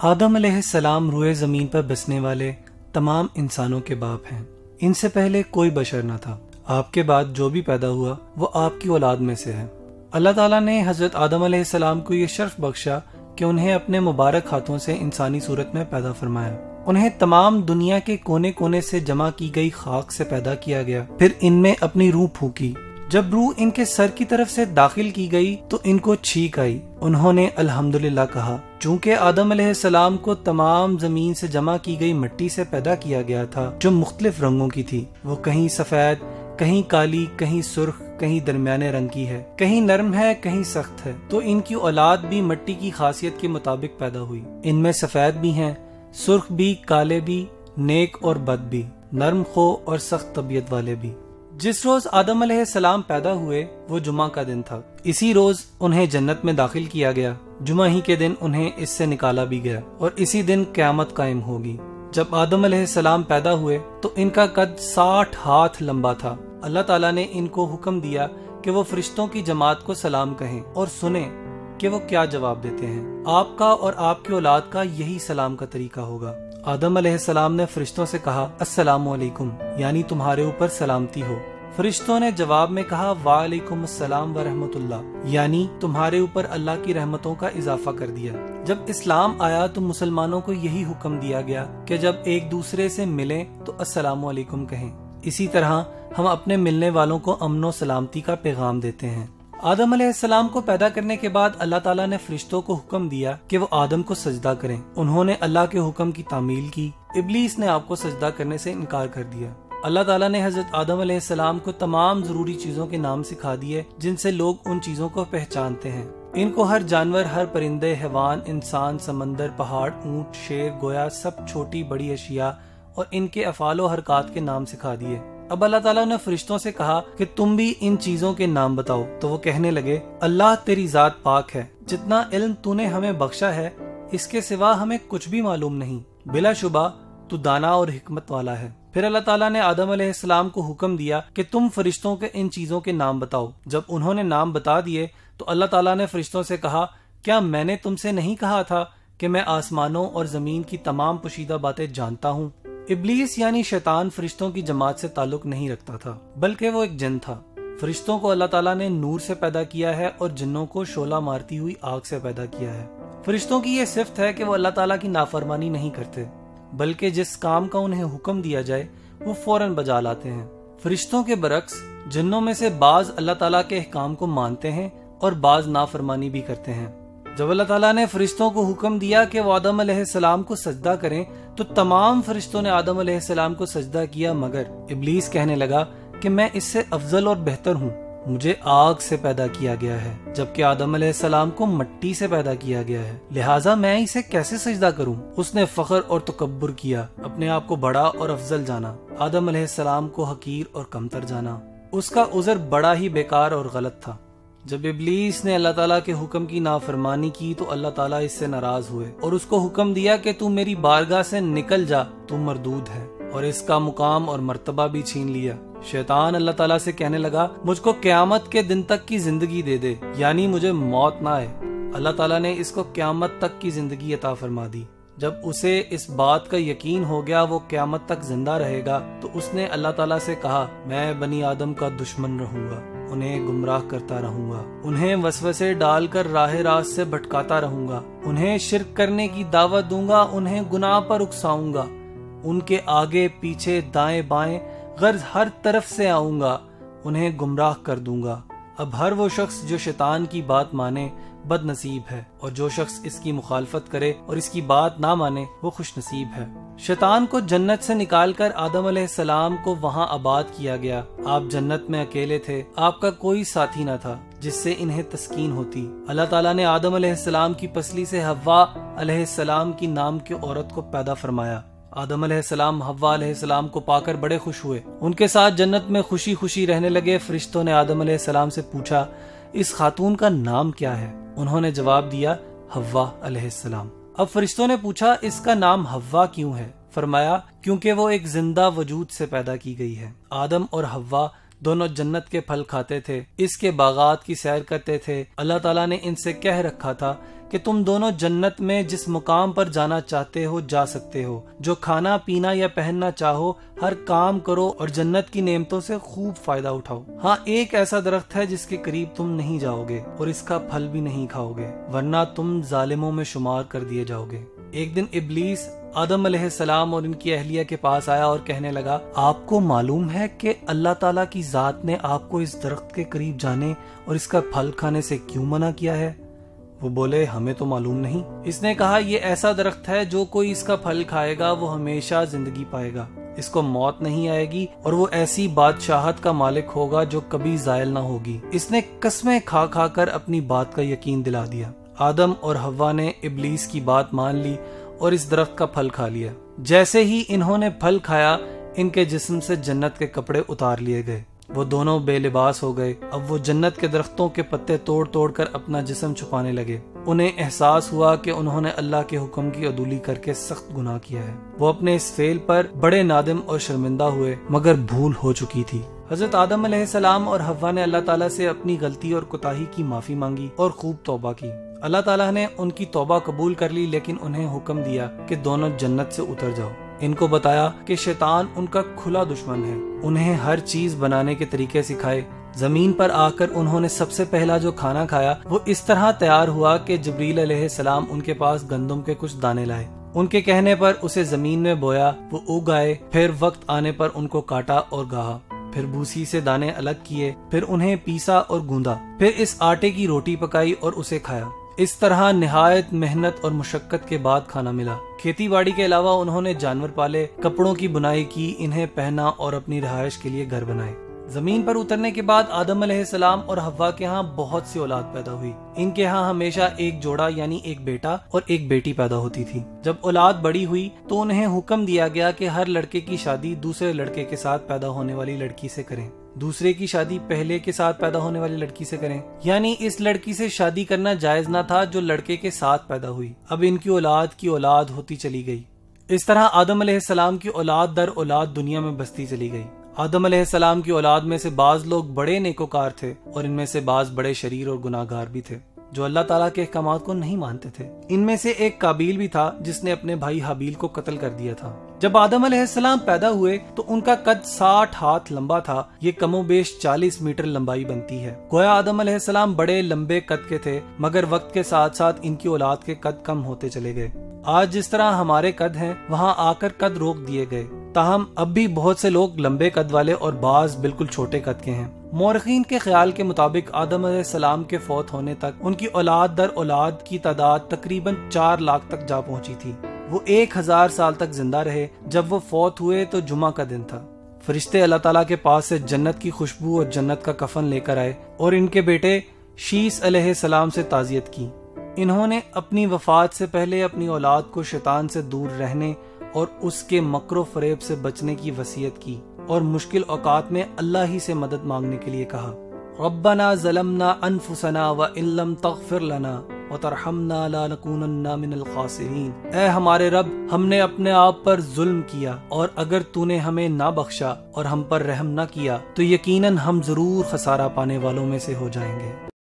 آدم علیہ السلام روئے زمین پر بسنے والے تمام انسانوں کے باپ ہیں۔ ان سے پہلے کوئی بشر نہ تھا۔ آپ کے بعد جو بھی پیدا ہوا وہ آپ کی اولاد میں سے ہے۔ اللہ تعالیٰ نے حضرت آدم علیہ السلام کو یہ شرف بخشا کہ انہیں اپنے مبارک ہاتھوں سے انسانی صورت میں پیدا فرمایا۔ انہیں تمام دنیا کے کونے کونے سے جمع کی گئی خاک سے پیدا کیا گیا، پھر ان میں اپنی روح پھونکی۔ جب روح ان کے سر کی طرف سے داخل کی گئی تو ان کو چھینک آئی۔ انہوں نے الحمدللہ کہا۔ چونکہ آدم علیہ السلام کو تمام زمین سے جمع کی گئی مٹی سے پیدا کیا گیا تھا جو مختلف رنگوں کی تھی، وہ کہیں سفید، کہیں کالی، کہیں سرخ، کہیں درمیانے رنگ کی ہے، کہیں نرم ہے، کہیں سخت ہے، تو ان کی اولاد بھی مٹی کی خاصیت کے مطابق پیدا ہوئی۔ ان میں سفید بھی ہیں، سرخ بھی، کالے بھی، نیک اور بد بھی، نرم خو اور سخت طبیعت والے بھی۔ جس روز آدم علیہ السلام پیدا ہوئے وہ جمعہ کا دن تھا۔ اسی روز انہیں جنت میں داخل کیا گیا۔ جمعہ ہی کے دن انہیں اس سے نکالا بھی گیا اور اسی دن قیامت قائم ہوگی۔ جب آدم علیہ السلام پیدا ہوئے تو ان کا قد 60 ہاتھ لمبا تھا۔ اللہ تعالیٰ نے ان کو حکم دیا کہ وہ فرشتوں کی جماعت کو سلام کہیں اور سنیں کہ وہ کیا جواب دیتے ہیں۔ آپ کا اور آپ کی اولاد کا یہی سلام کا طریقہ ہوگا۔ آدم علیہ السلام نے فرشتوں سے کہا السلام علیکم، یعنی تمہارے اوپر سلامتی ہو۔ فرشتوں نے جواب میں کہا وعلیکم السلام ورحمۃ اللہ، یعنی تمہارے اوپر اللہ کی رحمتوں کا اضافہ کر دیا۔ جب اسلام آیا تو مسلمانوں کو یہی حکم دیا گیا کہ جب ایک دوسرے سے ملیں تو السلام علیکم کہیں۔ اسی طرح ہم اپنے ملنے والوں کو امن و سلامتی کا پیغام دیتے ہیں۔ آدم علیہ السلام کو پیدا کرنے کے بعد اللہ تعالیٰ نے فرشتوں کو حکم دیا کہ وہ آدم کو سجدہ کریں۔ انہوں نے اللہ کے حکم کی تعمیل کی۔ ابلیس نے آپ کو سجدہ کرنے سے انکار کر دیا۔ اللہ تعالیٰ نے حضرت آدم علیہ السلام کو تمام ضروری چیزوں کے نام سکھا دیے جن سے لوگ ان چیزوں کو پہچانتے ہیں۔ ان کو ہر جانور، ہر پرندے، حیوان، انسان، سمندر، پہاڑ، اونٹ، شیر، گویا سب چھوٹی بڑی اشیاء اور ان کے افعال و حرکات کے نام سکھا دیے۔ اب اللہ تعالیٰ نے فرشتوں سے کہا کہ تم بھی ان چیزوں کے نام بتاؤ، تو وہ کہنے لگے اللہ تیری ذات پاک ہے، جتنا علم تو نے ہمیں بخشا ہے اس کے سوا ہمیں کچھ بھی معلوم نہیں، بلا شبہ تو دانا اور حکمت والا ہے۔ پھر اللہ تعالیٰ نے آدم علیہ السلام کو حکم دیا کہ تم فرشتوں کے ان چیزوں کے نام بتاؤ۔ جب انہوں نے نام بتا دیے تو اللہ تعالیٰ نے فرشتوں سے کہا کیا میں نے تم سے نہیں کہا تھا کہ میں آسمانوں اور زمین کی تمام پوشیدہ باتیں جانتا ہوں؟ ابلیس یعنی شیطان فرشتوں کی جماعت سے تعلق نہیں رکھتا تھا، بلکہ وہ ایک جن تھا۔ فرشتوں کو اللہ تعالیٰ نے نور سے پیدا کیا ہے اور جنوں کو شعلہ مارتی ہوئی آگ سے پیدا کیا ہے۔ فرشتوں کی یہ صفت ہے کہ وہ اللہ تعالیٰ کی نافرمانی نہیں کرتے، بلکہ جس کام کا انہیں حکم دیا جائے وہ فوراً بجا لاتے ہیں۔ فرشتوں کے برعکس جنوں میں سے بعض اللہ تعالیٰ کے احکام کو مانتے ہیں اور بعض نافرمانی بھی کرتے ہیں۔ جب اللہ تعالیٰ نے فرشتوں کو حکم دیا کہ وہ آدم علیہ السلام کو سجدہ کریں تو تمام فرشتوں نے آدم علیہ السلام کو سجدہ کیا، مگر ابلیس کہنے لگا کہ میں اس سے افضل اور بہتر ہوں، مجھے آگ سے پیدا کیا گیا ہے جبکہ آدم علیہ السلام کو مٹی سے پیدا کیا گیا ہے، لہٰذا میں اسے کیسے سجدہ کروں؟ اس نے فخر اور تکبر کیا، اپنے آپ کو بڑا اور افضل جانا، آدم علیہ السلام کو حقیر اور کمتر جانا۔ اس کا عذر بڑا ہی بیکار اور غلط تھا۔ جب ابلیس نے اللہ تعالیٰ کے حکم کی نافرمانی کی تو اللہ تعالیٰ اس سے ناراض ہوئے اور اس کو حکم دیا کہ تو میری بارگاہ سے نکل جا، تو مردود ہے، اور اس کا مقام اور مرتبہ بھی چھین لیا۔ شیطان اللہ تعالیٰ سے کہنے لگا مجھ کو قیامت کے دن تک کی زندگی دے دے، یعنی مجھے موت نہ آئے۔ اللہ تعالیٰ نے اس کو قیامت تک کی زندگی عطا فرما دی۔ جب اسے اس بات کا یقین ہو گیا وہ قیامت تک زندہ رہے گا تو اس نے اللہ تعالیٰ سے کہا میں بنی آدم کا دشمن رہوں گا، انہیں گمراہ کرتا رہوں گا، انہیں وسوسے ڈال کر راہ راست سے بھٹکاتا رہوں گا، انہیں شرک کرنے کی دعوت دوں گا، انہیں گناہ پر اکساؤں گا، ان کے آگے پیچھے دائیں بائیں غرض ہر طرف سے آؤں گا، انہیں گمراہ کر دوں گا۔ اب ہر وہ شخص جو شیطان کی بات مانے بد نصیب ہے، اور جو شخص اس کی مخالفت کرے اور اس کی بات نہ مانے وہ خوش نصیب ہے۔ شیطان کو جنت سے نکال کر آدم علیہ السلام کو وہاں آباد کیا گیا۔ آپ جنت میں اکیلے تھے، آپ کا کوئی ساتھی نہ تھا جس سے انہیں تسکین ہوتی۔ اللہ تعالیٰ نے آدم علیہ السلام کی پسلی سے حوا علیہ السلام کی نام کی عورت کو پیدا فرمایا۔ آدم علیہ السلام حوا علیہ السلام کو پا کر بڑے خوش ہوئے، ان کے ساتھ جنت میں خوشی خوشی رہنے لگے۔ فرشتوں نے آدم علیہ السلام سے پوچھا اس خاتون کا نام کیا ہے؟ انہوں نے جواب دیا حوا علیہ السلام۔ اب فرشتوں نے پوچھا اس کا نام حوا کیوں ہے؟ فرمایا کیونکہ وہ ایک زندہ وجود سے پیدا کی گئی ہے۔ آدم اور حوا دونوں جنت کے پھل کھاتے تھے، اس کے باغات کی سیر کرتے تھے۔ اللہ تعالیٰ نے ان سے کہہ رکھا تھا کہ تم دونوں جنت میں جس مقام پر جانا چاہتے ہو جا سکتے ہو، جو کھانا پینا یا پہننا چاہو ہر کام کرو اور جنت کی نعمتوں سے خوب فائدہ اٹھاؤ۔ ہاں، ایک ایسا درخت ہے جس کے قریب تم نہیں جاؤ گے اور اس کا پھل بھی نہیں کھاؤ گے، ورنہ تم ظالموں میں شمار کر دیے جاؤ گے۔ ایک دن ابلیس آدم علیہ السلام اور ان کی اہلیہ کے پاس آیا اور کہنے لگا، آپ کو معلوم ہے کہ اللہ تعالیٰ کی ذات نے آپ کو اس درخت کے قریب جانے اور اس کا پھل کھانے سے کیوں منع کیا ہے؟ وہ بولے، ہمیں تو معلوم نہیں۔ اس نے کہا، یہ ایسا درخت ہے جو کوئی اس کا پھل کھائے گا وہ ہمیشہ زندگی پائے گا، اس کو موت نہیں آئے گی اور وہ ایسی بادشاہت کا مالک ہوگا جو کبھی زائل نہ ہوگی۔ اس نے قسمیں کھا کھا کر اپنی بات کا یقین دلا دیا۔ آدم اور حوا نے ابلیس کی بات مان لی اور اس درخت کا پھل کھا لیا۔ جیسے ہی انہوں نے پھل کھایا، ان کے جسم سے جنت کے کپڑے اتار لیے گئے، وہ دونوں بے لباس ہو گئے۔ اب وہ جنت کے درختوں کے پتے توڑ توڑ کر اپنا جسم چھپانے لگے۔ انہیں احساس ہوا کہ انہوں نے اللہ کے حکم کی عدولی کر کے سخت گناہ کیا ہے۔ وہ اپنے اس فعل پر بڑے نادم اور شرمندہ ہوئے، مگر بھول ہو چکی تھی۔ حضرت آدم علیہ السلام اور حوا نے اللہ تعالیٰ سے اپنی غلطی اور کوتاہی کی معافی مانگی اور خوب توبہ کی۔ اللہ تعالیٰ نے ان کی توبہ قبول کر لی، لیکن انہیں حکم دیا کہ دونوں جنت سے اتر جاؤ۔ ان کو بتایا کہ شیطان ان کا کھلا دشمن ہے، انہیں ہر چیز بنانے کے طریقے سکھائے۔ زمین پر آ کر انہوں نے سب سے پہلا جو کھانا کھایا وہ اس طرح تیار ہوا کہ جبریل علیہ السلام ان کے پاس گندم کے کچھ دانے لائے۔ ان کے کہنے پر اسے زمین میں بویا، وہ اگ آئے۔ پھر وقت آنے پر ان کو کاٹا اور گاہا، پھر بھوسی سے دانے الگ کیے، پھر انہیں پیسا اور گوندا، پھر اس آٹے کی روٹی پکائی اور اسے کھایا۔ اس طرح نہایت محنت اور مشقت کے بعد کھانا ملا۔ کھیتی باڑی کے علاوہ انہوں نے جانور پالے، کپڑوں کی بنائی کی، انہیں پہنا اور اپنی رہائش کے لیے گھر بنائے۔ زمین پر اترنے کے بعد آدم علیہ السلام اور حوا کے ہاں بہت سی اولاد پیدا ہوئی۔ ان کے ہاں ہمیشہ ایک جوڑا یعنی ایک بیٹا اور ایک بیٹی پیدا ہوتی تھی۔ جب اولاد بڑی ہوئی تو انہیں حکم دیا گیا کہ ہر لڑکے کی شادی دوسرے لڑکے کے ساتھ پیدا ہونے والی لڑکی سے کریں، دوسرے کی شادی پہلے کے ساتھ پیدا ہونے والی لڑکی سے کریں، یعنی اس لڑکی سے شادی کرنا جائز نہ تھا جو لڑکے کے ساتھ پیدا ہوئی۔ اب ان کی اولاد ہوتی چلی گئی۔ اس طرح آدم علیہ السلام کی اولاد در اولاد دنیا میں بستی چلی گئی۔ آدم علیہ السلام کی اولاد میں سے بعض لوگ بڑے نیکوکار تھے اور ان میں سے بعض بڑے شریر اور گناہ گار بھی تھے جو اللہ تعالیٰ کے احکامات کو نہیں مانتے تھے۔ ان میں سے ایک قابیل بھی تھا جس نے اپنے بھائی حابیل کو قتل کر دیا تھا۔ جب آدم علیہ السلام پیدا ہوئے تو ان کا قد 60 ہاتھ لمبا تھا، یہ کم و بیش 40 میٹر لمبائی بنتی ہے۔ گویا آدم علیہ السلام بڑے لمبے قد کے تھے، مگر وقت کے ساتھ ساتھ ان کی اولاد کے قد کم ہوتے چلے گئے۔ آج جس طرح ہمارے قد ہیں وہاں آ کر قد روک دیے گئے، تاہم اب بھی بہت سے لوگ لمبے قد والے اور بعض بالکل چھوٹے قد کے ہیں۔ مورخین کے خیال کے مطابق آدم علیہ السلام کے فوت ہونے تک ان کی اولاد در اولاد کی تعداد تقریباً 4 لاکھ تک جا پہنچی تھی۔ وہ 1000 سال تک زندہ رہے۔ جب وہ فوت ہوئے تو جمعہ کا دن تھا۔ فرشتے اللہ تعالیٰ کے پاس سے جنت کی خوشبو اور جنت کا کفن لے کر آئے اور ان کے بیٹے شیس علیہ السلام سے تعزیت کی۔ انہوں نے اپنی وفات سے پہلے اپنی اولاد کو شیطان سے دور رہنے اور اس کے مکر و فریب سے بچنے کی وصیت کی اور مشکل اوقات میں اللہ ہی سے مدد مانگنے کے لیے کہا، ربنا ظلمنا انفسنا وان لم تغفر لنا وترحمنا لنکونن من الخاسرین۔ اے ہمارے رب، ہم نے اپنے آپ پر ظلم کیا اور اگر تو نے ہمیں نہ بخشا اور ہم پر رحم نہ کیا تو یقیناً ہم ضرور خسارہ پانے والوں میں سے ہو جائیں گے۔